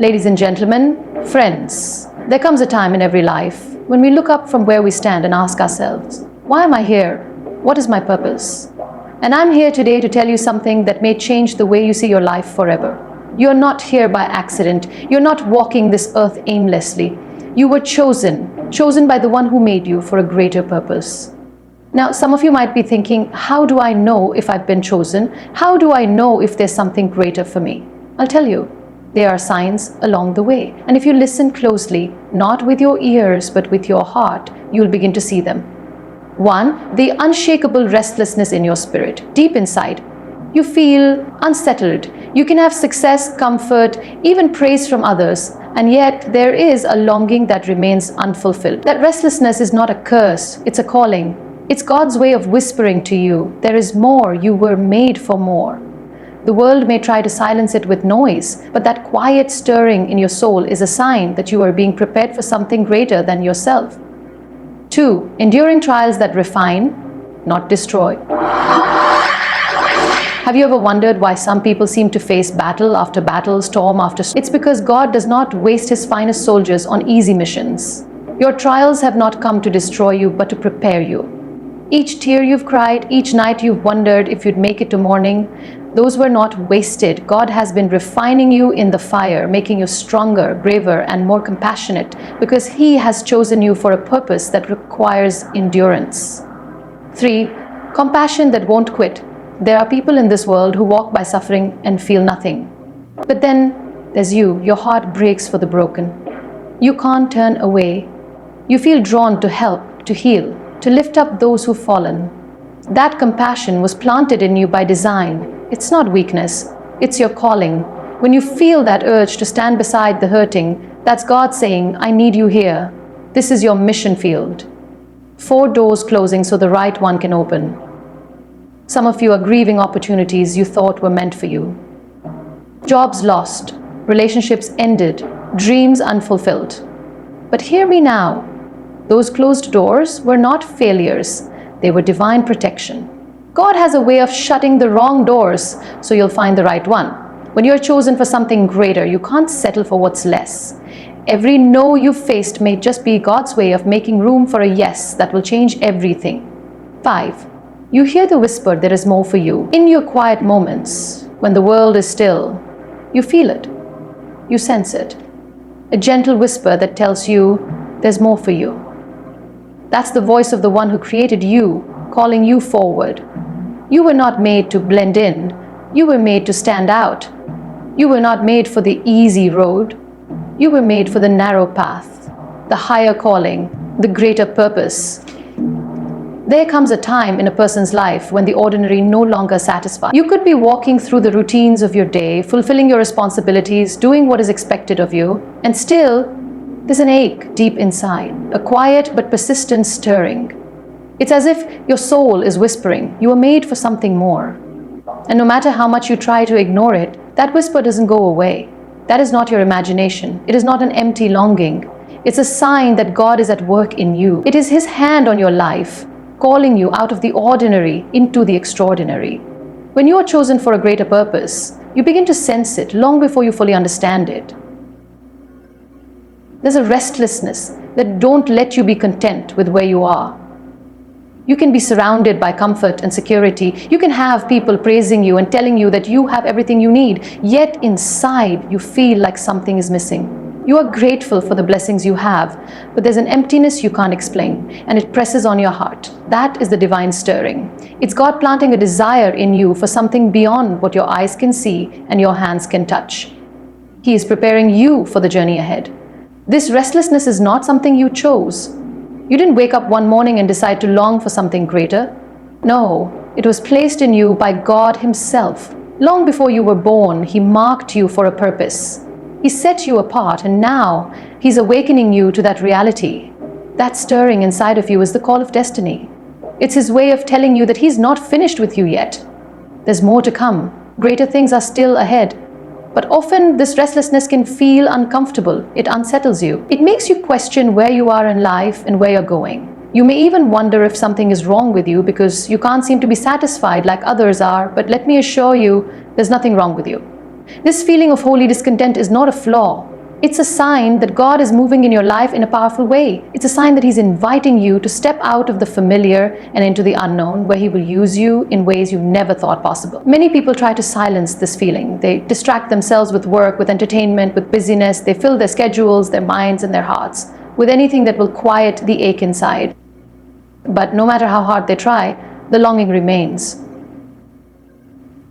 Ladies and gentlemen, friends, there comes a time in every life when we look up from where we stand and ask ourselves, why am I here? What is my purpose? And I'm here today to tell you something that may change the way you see your life forever. You're not here by accident. You're not walking this earth aimlessly. You were chosen by the one who made you for a greater purpose. Now, some of you might be thinking, how do I know if I've been chosen? How do I know if there's something greater for me? I'll tell you. There are signs along the way. And if you listen closely, not with your ears, but with your heart, you'll begin to see them. 1, the unshakable restlessness in your spirit, deep inside. You feel unsettled. You can have success, comfort, even praise from others, and yet there is a longing that remains unfulfilled. That restlessness is not a curse, it's a calling. It's God's way of whispering to you, there is more, you were made for more. The world may try to silence it with noise, but that quiet stirring in your soul is a sign that you are being prepared for something greater than yourself. 2, enduring trials that refine, not destroy. Have you ever wondered why some people seem to face battle after battle, storm after storm? It's because God does not waste his finest soldiers on easy missions. Your trials have not come to destroy you, but to prepare you. Each tear you've cried, each night you've wondered if you'd make it to morning, those were not wasted. God has been refining you in the fire, making you stronger, braver, and more compassionate, because he has chosen you for a purpose that requires endurance. 3, compassion that won't quit. There are people in this world who walk by suffering and feel nothing. But then there's you. Your heart breaks for the broken. You can't turn away. You feel drawn to help, to heal, to lift up those who've fallen. That compassion was planted in you by design. It's not weakness, it's your calling. When you feel that urge to stand beside the hurting, that's God saying, I need you here. This is your mission field. 4 doors closing so the right one can open. Some of you are grieving opportunities you thought were meant for you. Jobs lost, relationships ended, dreams unfulfilled. But hear me now. Those closed doors were not failures, they were divine protection. God has a way of shutting the wrong doors so you'll find the right one. When you're chosen for something greater, you can't settle for what's less. Every no you've faced may just be God's way of making room for a yes that will change everything. 5, you hear the whisper, there is more for you. In your quiet moments, when the world is still, you feel it, you sense it. A gentle whisper that tells you, there's more for you. That's the voice of the one who created you, calling you forward. You were not made to blend in. You were made to stand out. You were not made for the easy road. You were made for the narrow path, the higher calling, the greater purpose. There comes a time in a person's life when the ordinary no longer satisfies. You could be walking through the routines of your day, fulfilling your responsibilities, doing what is expected of you, and still there's an ache deep inside, a quiet but persistent stirring. It's as if your soul is whispering, you were made for something more. And no matter how much you try to ignore it, that whisper doesn't go away. That is not your imagination. It is not an empty longing. It's a sign that God is at work in you. It is his hand on your life, calling you out of the ordinary into the extraordinary. When you are chosen for a greater purpose, you begin to sense it long before you fully understand it. There's a restlessness that don't let you be content with where you are. You can be surrounded by comfort and security. You can have people praising you and telling you that you have everything you need, yet inside you feel like something is missing. You are grateful for the blessings you have, but there's an emptiness you can't explain, and it presses on your heart. That is the divine stirring. It's God planting a desire in you for something beyond what your eyes can see and your hands can touch. He is preparing you for the journey ahead. This restlessness is not something you chose. You didn't wake up one morning and decide to long for something greater. No, it was placed in you by God himself. Long before you were born, he marked you for a purpose. He set you apart, and now he's awakening you to that reality. That stirring inside of you is the call of destiny. It's his way of telling you that he's not finished with you yet. There's more to come. Greater things are still ahead. But often this restlessness can feel uncomfortable. It unsettles you. It makes you question where you are in life and where you're going. You may even wonder if something is wrong with you because you can't seem to be satisfied like others are, but let me assure you, there's nothing wrong with you. This feeling of holy discontent is not a flaw. It's a sign that God is moving in your life in a powerful way. It's a sign that He's inviting you to step out of the familiar and into the unknown, where He will use you in ways you never thought possible. Many people try to silence this feeling. They distract themselves with work, with entertainment, with busyness. They fill their schedules, their minds, and their hearts with anything that will quiet the ache inside. But no matter how hard they try, the longing remains.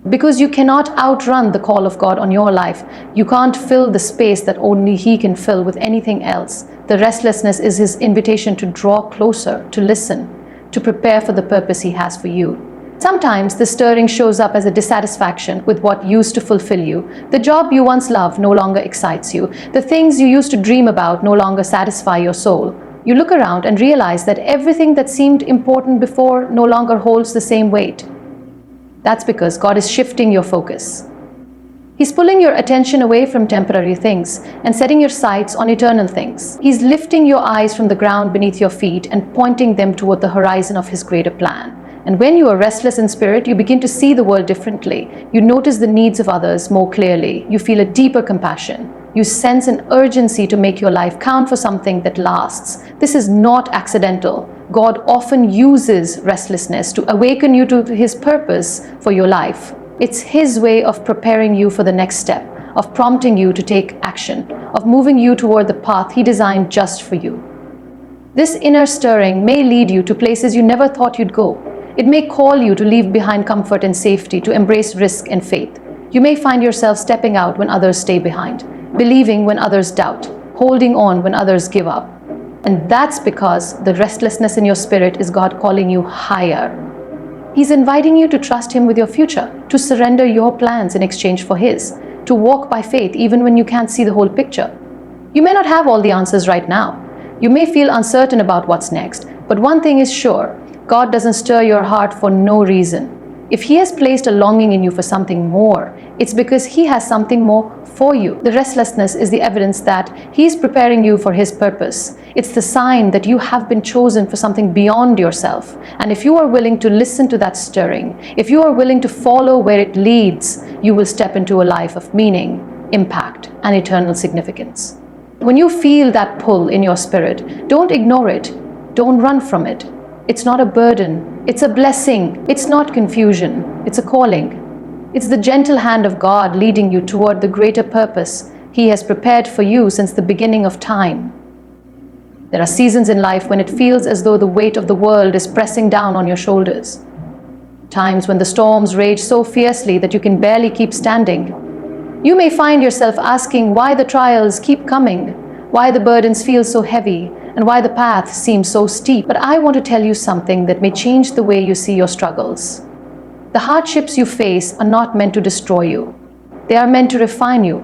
Because you cannot outrun the call of God on your life. You can't fill the space that only He can fill with anything else. The restlessness is His invitation to draw closer, to listen, to prepare for the purpose He has for you. Sometimes the stirring shows up as a dissatisfaction with what used to fulfill you. The job you once loved no longer excites you. The things you used to dream about no longer satisfy your soul. You look around and realize that everything that seemed important before no longer holds the same weight. That's because God is shifting your focus. He's pulling your attention away from temporary things and setting your sights on eternal things. He's lifting your eyes from the ground beneath your feet and pointing them toward the horizon of His greater plan. And when you are restless in spirit, you begin to see the world differently. You notice the needs of others more clearly. You feel a deeper compassion. You sense an urgency to make your life count for something that lasts. This is not accidental. God often uses restlessness to awaken you to His purpose for your life. It's His way of preparing you for the next step, of prompting you to take action, of moving you toward the path He designed just for you. This inner stirring may lead you to places you never thought you'd go. It may call you to leave behind comfort and safety, to embrace risk and faith. You may find yourself stepping out when others stay behind, believing when others doubt, holding on when others give up. And that's because the restlessness in your spirit is God calling you higher. He's inviting you to trust Him with your future, to surrender your plans in exchange for His, to walk by faith even when you can't see the whole picture. You may not have all the answers right now. You may feel uncertain about what's next, but one thing is sure: God doesn't stir your heart for no reason. If He has placed a longing in you for something more, it's because He has something more for you. The restlessness is the evidence that He is preparing you for His purpose. It's the sign that you have been chosen for something beyond yourself. And if you are willing to listen to that stirring, if you are willing to follow where it leads, you will step into a life of meaning, impact, and eternal significance. When you feel that pull in your spirit, don't ignore it. Don't run from it. It's not a burden. It's a blessing. It's not confusion. It's a calling. It's the gentle hand of God leading you toward the greater purpose He has prepared for you since the beginning of time. There are seasons in life when it feels as though the weight of the world is pressing down on your shoulders. Times when the storms rage so fiercely that you can barely keep standing. You may find yourself asking why the trials keep coming, why the burdens feel so heavy, and why the path seems so steep. But I want to tell you something that may change the way you see your struggles. The hardships you face are not meant to destroy you. They are meant to refine you.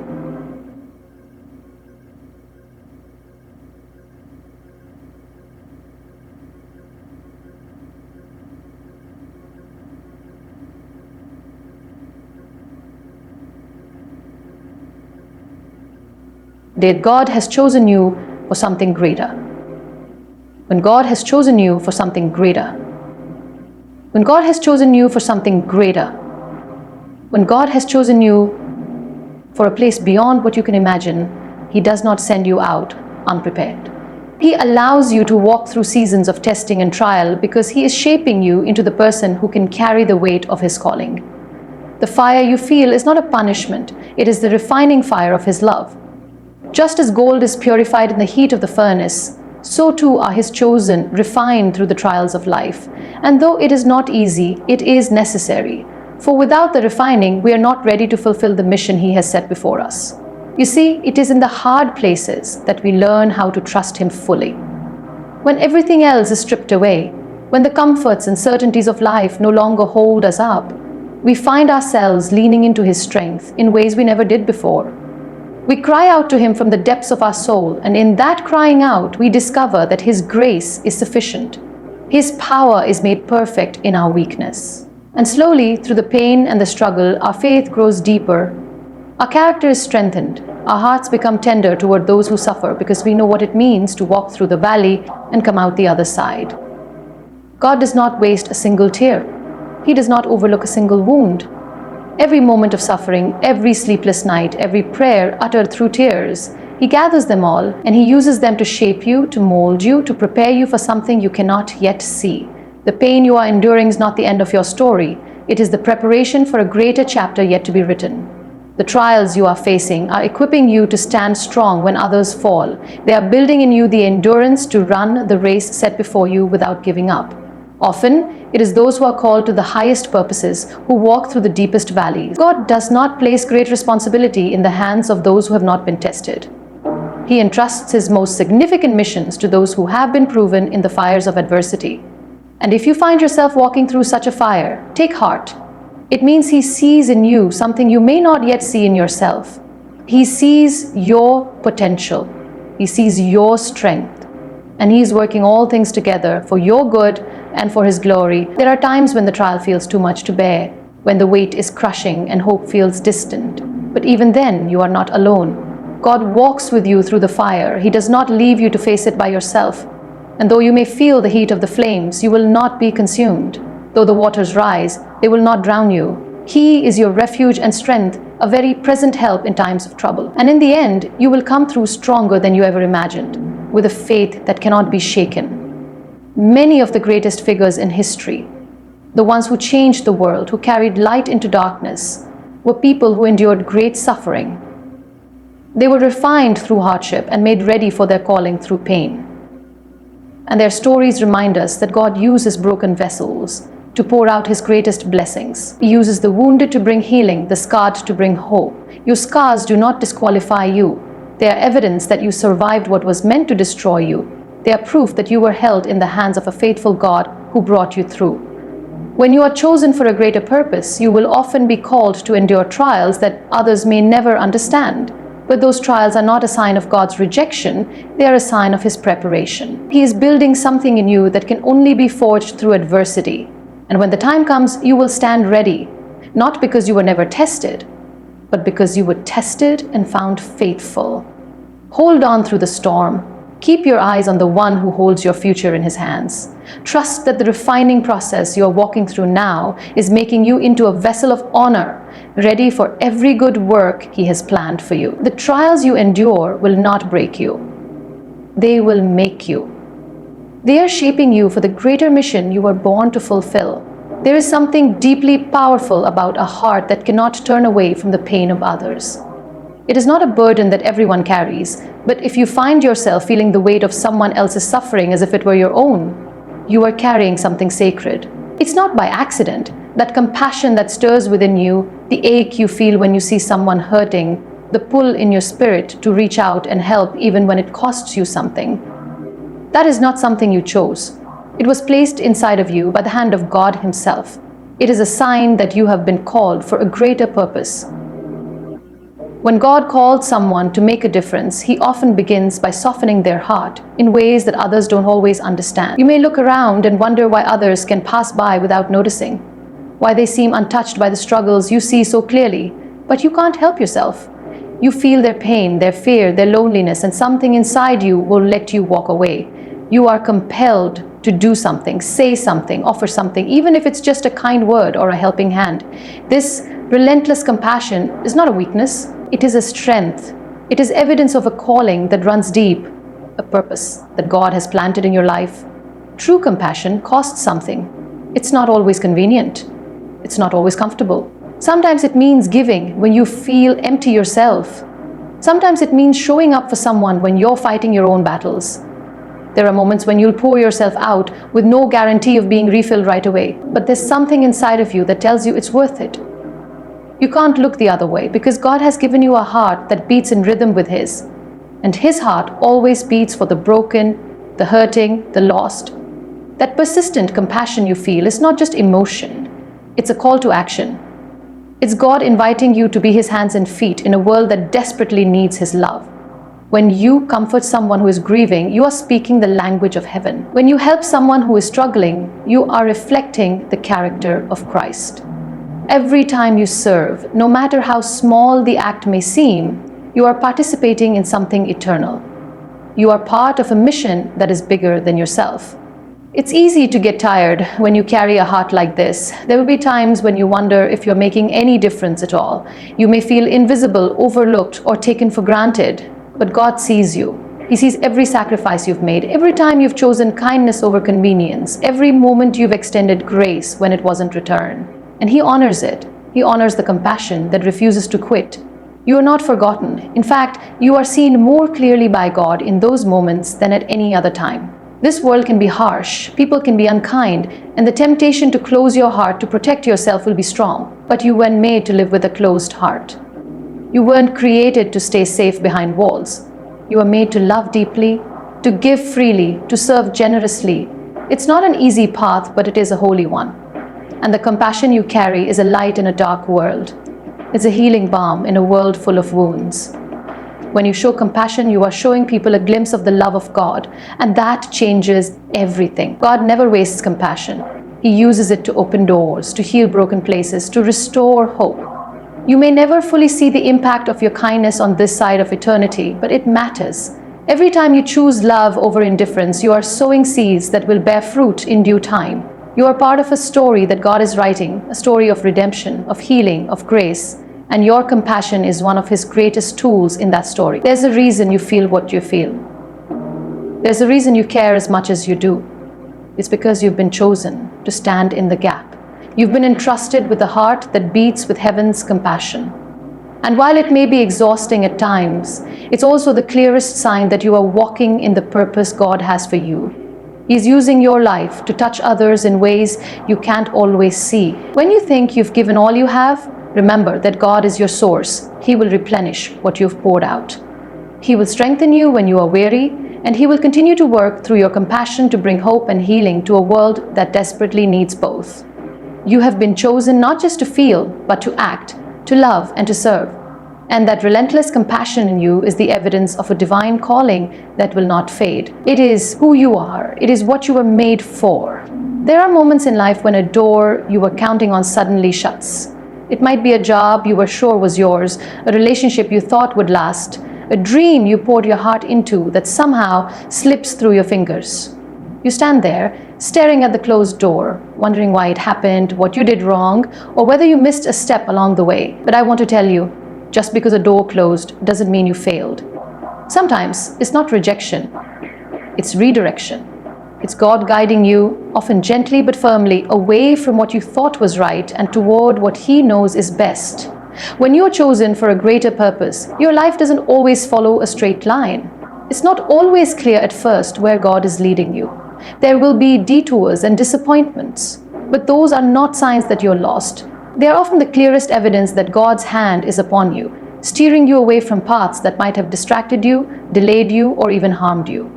That God has chosen you for something greater. When God has chosen you for something greater. When God has chosen you for something greater. When God has chosen you for a place beyond what you can imagine, He does not send you out unprepared. He allows you to walk through seasons of testing and trial because He is shaping you into the person who can carry the weight of His calling. The fire you feel is not a punishment. It is the refining fire of His love. Just as gold is purified in the heat of the furnace, so too are His chosen refined through the trials of life. And though it is not easy, it is necessary. For without the refining, we are not ready to fulfill the mission He has set before us. You see, it is in the hard places that we learn how to trust Him fully. When everything else is stripped away, when the comforts and certainties of life no longer hold us up, we find ourselves leaning into His strength in ways we never did before. We cry out to Him from the depths of our soul, and in that crying out, we discover that His grace is sufficient. His power is made perfect in our weakness. And slowly, through the pain and the struggle, our faith grows deeper. Our character is strengthened. Our hearts become tender toward those who suffer because we know what it means to walk through the valley and come out the other side. God does not waste a single tear. He does not overlook a single wound. Every moment of suffering, every sleepless night, every prayer uttered through tears He gathers them all and He uses them to shape you, to mold you, to prepare you for something you cannot yet see. The pain you are enduring is not the end of your story. It is the preparation for a greater chapter yet to be written. The trials you are facing are equipping you to stand strong when others fall. They are building in you the endurance to run the race set before you without giving up. Often, it is those who are called to the highest purposes who walk through the deepest valleys. God does not place great responsibility in the hands of those who have not been tested. He entrusts His most significant missions to those who have been proven in the fires of adversity. And if you find yourself walking through such a fire, take heart. It means He sees in you something you may not yet see in yourself. He sees your potential. He sees your strength. And He is working all things together for your good and for His glory. There are times when the trial feels too much to bear, when the weight is crushing and hope feels distant. But even then, you are not alone. God walks with you through the fire. He does not leave you to face it by yourself. And though you may feel the heat of the flames, you will not be consumed. Though the waters rise, they will not drown you. He is your refuge and strength, a very present help in times of trouble. And in the end, you will come through stronger than you ever imagined, with a faith that cannot be shaken. Many of the greatest figures in history, the ones who changed the world, who carried light into darkness, were people who endured great suffering. They were refined through hardship and made ready for their calling through pain. And their stories remind us that God uses broken vessels to pour out His greatest blessings. He uses the wounded to bring healing, the scarred to bring hope. Your scars do not disqualify you. They are evidence that you survived what was meant to destroy you. They are proof that you were held in the hands of a faithful God who brought you through. When you are chosen for a greater purpose, you will often be called to endure trials that others may never understand. But those trials are not a sign of God's rejection, they are a sign of His preparation. He is building something in you that can only be forged through adversity. And when the time comes, you will stand ready, not because you were never tested, but because you were tested and found faithful. Hold on through the storm. Keep your eyes on the one who holds your future in His hands. Trust that the refining process you are walking through now is making you into a vessel of honor, ready for every good work He has planned for you. The trials you endure will not break you. They will make you. They are shaping you for the greater mission you were born to fulfill. There is something deeply powerful about a heart that cannot turn away from the pain of others. It is not a burden that everyone carries, but if you find yourself feeling the weight of someone else's suffering as if it were your own, you are carrying something sacred. It's not by accident. That compassion that stirs within you, the ache you feel when you see someone hurting, the pull in your spirit to reach out and help even when it costs you something. That is not something you chose. It was placed inside of you by the hand of God Himself. It is a sign that you have been called for a greater purpose. When God called someone to make a difference, He often begins by softening their heart in ways that others don't always understand. You may look around and wonder why others can pass by without noticing, why they seem untouched by the struggles you see so clearly, but you can't help yourself. You feel their pain, their fear, their loneliness, and something inside you will let you walk away. You are compelled to do something, say something, offer something, even if it's just a kind word or a helping hand. This relentless compassion is not a weakness, it is a strength. It is evidence of a calling that runs deep, a purpose that God has planted in your life. True compassion costs something. It's not always convenient. It's not always comfortable. Sometimes it means giving when you feel empty yourself. Sometimes it means showing up for someone when you're fighting your own battles. There are moments when you'll pour yourself out with no guarantee of being refilled right away. But there's something inside of you that tells you it's worth it. You can't look the other way because God has given you a heart that beats in rhythm with His. And His heart always beats for the broken, the hurting, the lost. That persistent compassion you feel is not just emotion. It's a call to action. It's God inviting you to be His hands and feet in a world that desperately needs His love. When you comfort someone who is grieving, you are speaking the language of heaven. When you help someone who is struggling, you are reflecting the character of Christ. Every time you serve, no matter how small the act may seem, you are participating in something eternal. You are part of a mission that is bigger than yourself. It's easy to get tired when you carry a heart like this. There will be times when you wonder if you're making any difference at all. You may feel invisible, overlooked, or taken for granted. But God sees you. He sees every sacrifice you've made, every time you've chosen kindness over convenience, every moment you've extended grace when it wasn't returned. And He honors it. He honors the compassion that refuses to quit. You are not forgotten. In fact, you are seen more clearly by God in those moments than at any other time. This world can be harsh, people can be unkind, and the temptation to close your heart to protect yourself will be strong. But you weren't made to live with a closed heart. You weren't created to stay safe behind walls. You are made to love deeply, to give freely, to serve generously. It's not an easy path, but it is a holy one. And the compassion you carry is a light in a dark world. It's a healing balm in a world full of wounds. When you show compassion, you are showing people a glimpse of the love of God, and that changes everything. God never wastes compassion. He uses it to open doors, to heal broken places, to restore hope. You may never fully see the impact of your kindness on this side of eternity, but it matters. Every time you choose love over indifference, you are sowing seeds that will bear fruit in due time. You are part of a story that God is writing, a story of redemption, of healing, of grace, and your compassion is one of His greatest tools in that story. There's a reason you feel what you feel. There's a reason you care as much as you do. It's because you've been chosen to stand in the gap. You've been entrusted with a heart that beats with heaven's compassion. And while it may be exhausting at times, it's also the clearest sign that you are walking in the purpose God has for you. He's using your life to touch others in ways you can't always see. When you think you've given all you have, remember that God is your source. He will replenish what you've poured out. He will strengthen you when you are weary, and He will continue to work through your compassion to bring hope and healing to a world that desperately needs both. You have been chosen not just to feel, but to act, to love, and to serve. And that relentless compassion in you is the evidence of a divine calling that will not fade. It is who you are. It is what you were made for. There are moments in life when a door you were counting on suddenly shuts. It might be a job you were sure was yours, a relationship you thought would last, a dream you poured your heart into that somehow slips through your fingers. You stand there, staring at the closed door, wondering why it happened, what you did wrong, or whether you missed a step along the way. But I want to tell you, just because a door closed doesn't mean you failed. Sometimes it's not rejection, it's redirection. It's God guiding you, often gently but firmly, away from what you thought was right and toward what He knows is best. When you're chosen for a greater purpose, your life doesn't always follow a straight line. It's not always clear at first where God is leading you. There will be detours and disappointments, but those are not signs that you're lost. They are often the clearest evidence that God's hand is upon you, steering you away from paths that might have distracted you, delayed you, or even harmed you.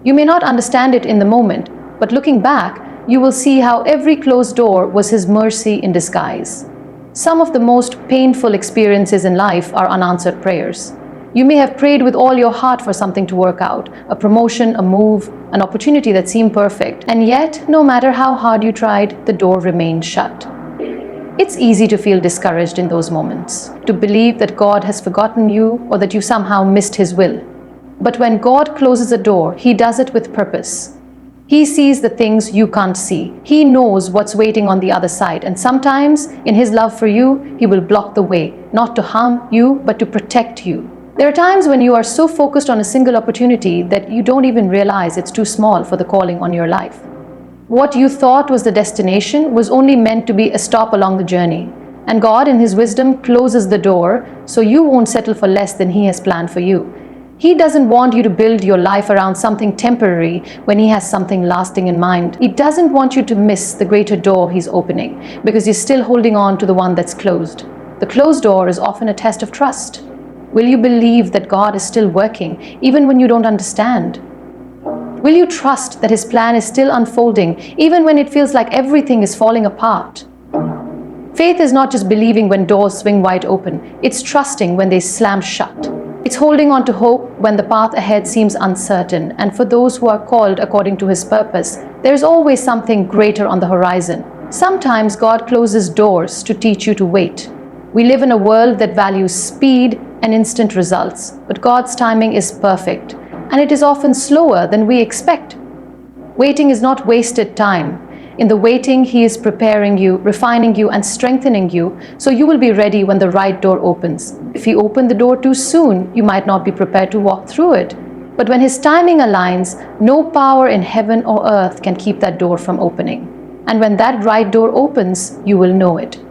You may not understand it in the moment, but looking back, you will see how every closed door was His mercy in disguise. Some of the most painful experiences in life are unanswered prayers. You may have prayed with all your heart for something to work out, a promotion, a move, an opportunity that seemed perfect, and yet, no matter how hard you tried, the door remained shut. It's easy to feel discouraged in those moments, to believe that God has forgotten you or that you somehow missed His will. But when God closes a door, He does it with purpose. He sees the things you can't see. He knows what's waiting on the other side, and sometimes, in His love for you, He will block the way, not to harm you, but to protect you. There are times when you are so focused on a single opportunity that you don't even realize it's too small for the calling on your life. What you thought was the destination was only meant to be a stop along the journey. And God, in His wisdom, closes the door so you won't settle for less than He has planned for you. He doesn't want you to build your life around something temporary when He has something lasting in mind. He doesn't want you to miss the greater door He's opening because you're still holding on to the one that's closed. The closed door is often a test of trust. Will you believe that God is still working even when you don't understand? Will you trust that His plan is still unfolding even when it feels like everything is falling apart? Faith is not just believing when doors swing wide open. It's trusting when they slam shut. It's holding on to hope when the path ahead seems uncertain. And for those who are called according to His purpose, there's always something greater on the horizon. Sometimes God closes doors to teach you to wait. We live in a world that values speed and instant results, but God's timing is perfect, and it is often slower than we expect. Waiting is not wasted time. In the waiting, He is preparing you, refining you, and strengthening you, so you will be ready when the right door opens. If He opened the door too soon, you might not be prepared to walk through it. But when His timing aligns, no power in heaven or earth can keep that door from opening. And when that right door opens, you will know it.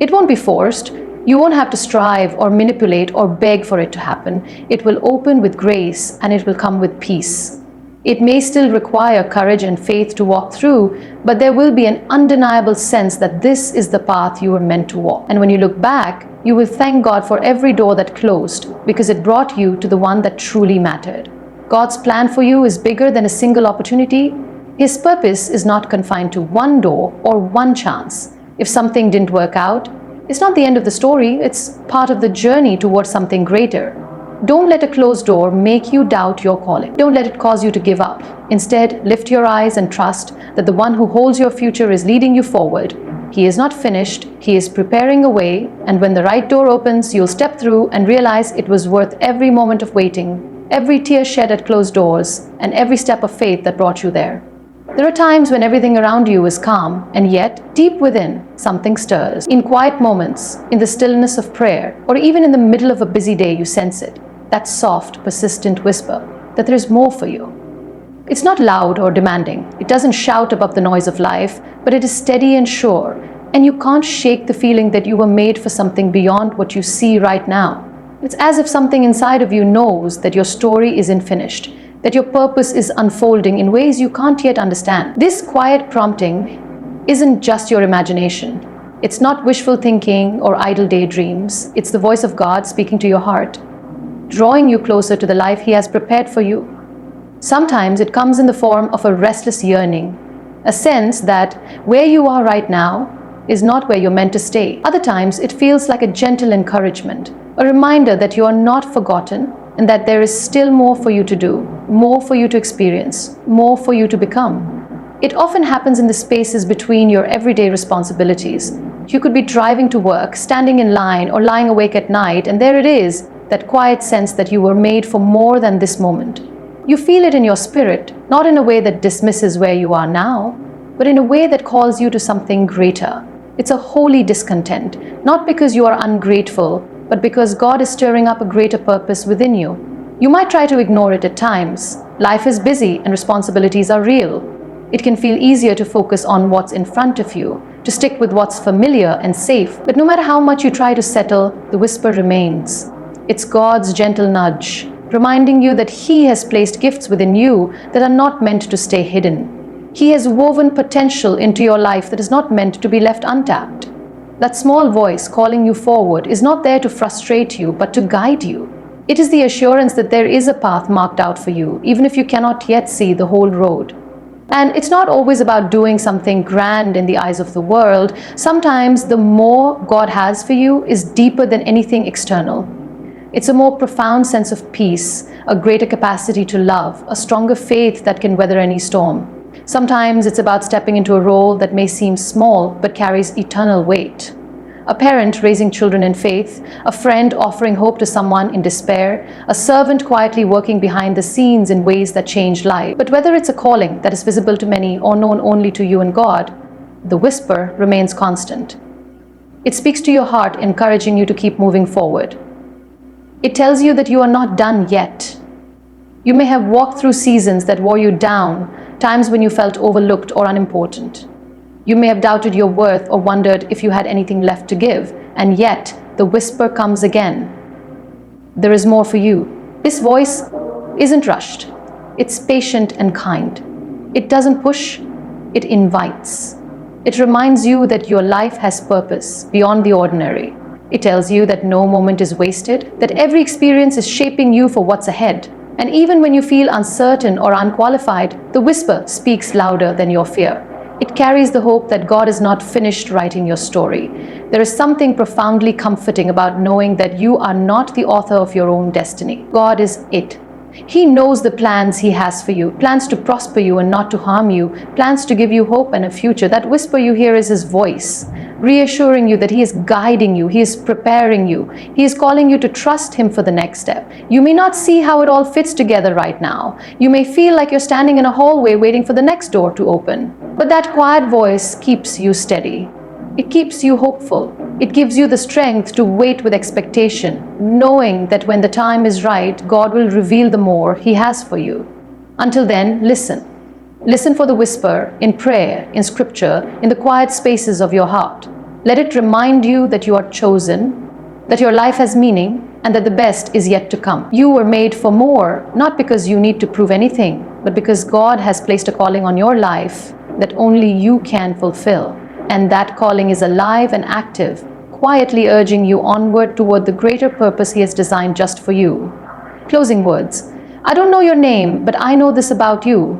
It won't be forced. You won't have to strive or manipulate or beg for it to happen. It will open with grace, and it will come with peace. It may still require courage and faith to walk through, but there will be an undeniable sense that this is the path you were meant to walk. And when you look back, you will thank God for every door that closed, because it brought you to the one that truly mattered. God's plan for you is bigger than a single opportunity. His purpose is not confined to one door or one chance. If something didn't work out, it's not the end of the story, it's part of the journey towards something greater. Don't let a closed door make you doubt your calling. Don't let it cause you to give up. Instead, lift your eyes and trust that the one who holds your future is leading you forward. He is not finished, He is preparing a way, and when the right door opens, you'll step through and realize it was worth every moment of waiting, every tear shed at closed doors, and every step of faith that brought you there. There are times when everything around you is calm, and yet, deep within, something stirs. In quiet moments, in the stillness of prayer, or even in the middle of a busy day, you sense it. That soft, persistent whisper that there is more for you. It's not loud or demanding. It doesn't shout above the noise of life, but it is steady and sure, and you can't shake the feeling that you were made for something beyond what you see right now. It's as if something inside of you knows that your story isn't finished, that your purpose is unfolding in ways you can't yet understand. This quiet prompting isn't just your imagination. It's not wishful thinking or idle daydreams. It's the voice of God speaking to your heart, drawing you closer to the life He has prepared for you. Sometimes it comes in the form of a restless yearning, a sense that where you are right now is not where you're meant to stay. Other times it feels like a gentle encouragement, a reminder that you are not forgotten, and that there is still more for you to do, more for you to experience, more for you to become. It often happens in the spaces between your everyday responsibilities. You could be driving to work, standing in line, or lying awake at night, and there it is, that quiet sense that you were made for more than this moment. You feel it in your spirit, not in a way that dismisses where you are now, but in a way that calls you to something greater. It's a holy discontent, not because you are ungrateful, but because God is stirring up a greater purpose within you. You might try to ignore it at times. Life is busy and responsibilities are real. It can feel easier to focus on what's in front of you, to stick with what's familiar and safe. But no matter how much you try to settle, the whisper remains. It's God's gentle nudge, reminding you that He has placed gifts within you that are not meant to stay hidden. He has woven potential into your life that is not meant to be left untapped. That small voice calling you forward is not there to frustrate you, but to guide you. It is the assurance that there is a path marked out for you, even if you cannot yet see the whole road. And it's not always about doing something grand in the eyes of the world. Sometimes the more God has for you is deeper than anything external. It's a more profound sense of peace, a greater capacity to love, a stronger faith that can weather any storm. Sometimes it's about stepping into a role that may seem small but carries eternal weight. A parent raising children in faith, a friend offering hope to someone in despair, a servant quietly working behind the scenes in ways that change life. But whether it's a calling that is visible to many or known only to you and God, the whisper remains constant. It speaks to your heart, encouraging you to keep moving forward. It tells you that you are not done yet. You may have walked through seasons that wore you down, times when you felt overlooked or unimportant. You may have doubted your worth or wondered if you had anything left to give, and yet the whisper comes again. There is more for you. This voice isn't rushed. It's patient and kind. It doesn't push, it invites. It reminds you that your life has purpose beyond the ordinary. It tells you that no moment is wasted, that every experience is shaping you for what's ahead. And even when you feel uncertain or unqualified, the whisper speaks louder than your fear. It carries the hope that God is not finished writing your story. There is something profoundly comforting about knowing that you are not the author of your own destiny. God is it. He knows the plans He has for you, plans to prosper you and not to harm you, plans to give you hope and a future. That whisper you hear is His voice, reassuring you that He is guiding you, He is preparing you, He is calling you to trust Him for the next step. You may not see how it all fits together right now. You may feel like you're standing in a hallway waiting for the next door to open. But that quiet voice keeps you steady. It keeps you hopeful. It gives you the strength to wait with expectation, knowing that when the time is right, God will reveal the more He has for you. Until then, listen. Listen for the whisper in prayer, in scripture, in the quiet spaces of your heart. Let it remind you that you are chosen, that your life has meaning, and that the best is yet to come. You were made for more, not because you need to prove anything, but because God has placed a calling on your life that only you can fulfill. And that calling is alive and active, quietly urging you onward toward the greater purpose He has designed just for you. Closing words. I don't know your name, but I know this about you.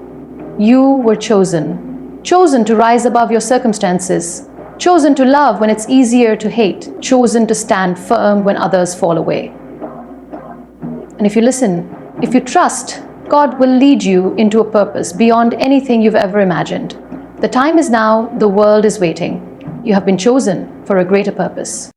You were chosen. Chosen to rise above your circumstances. Chosen to love when it's easier to hate. Chosen to stand firm when others fall away. And if you listen, if you trust, God will lead you into a purpose beyond anything you've ever imagined. The time is now, the world is waiting. You have been chosen for a greater purpose.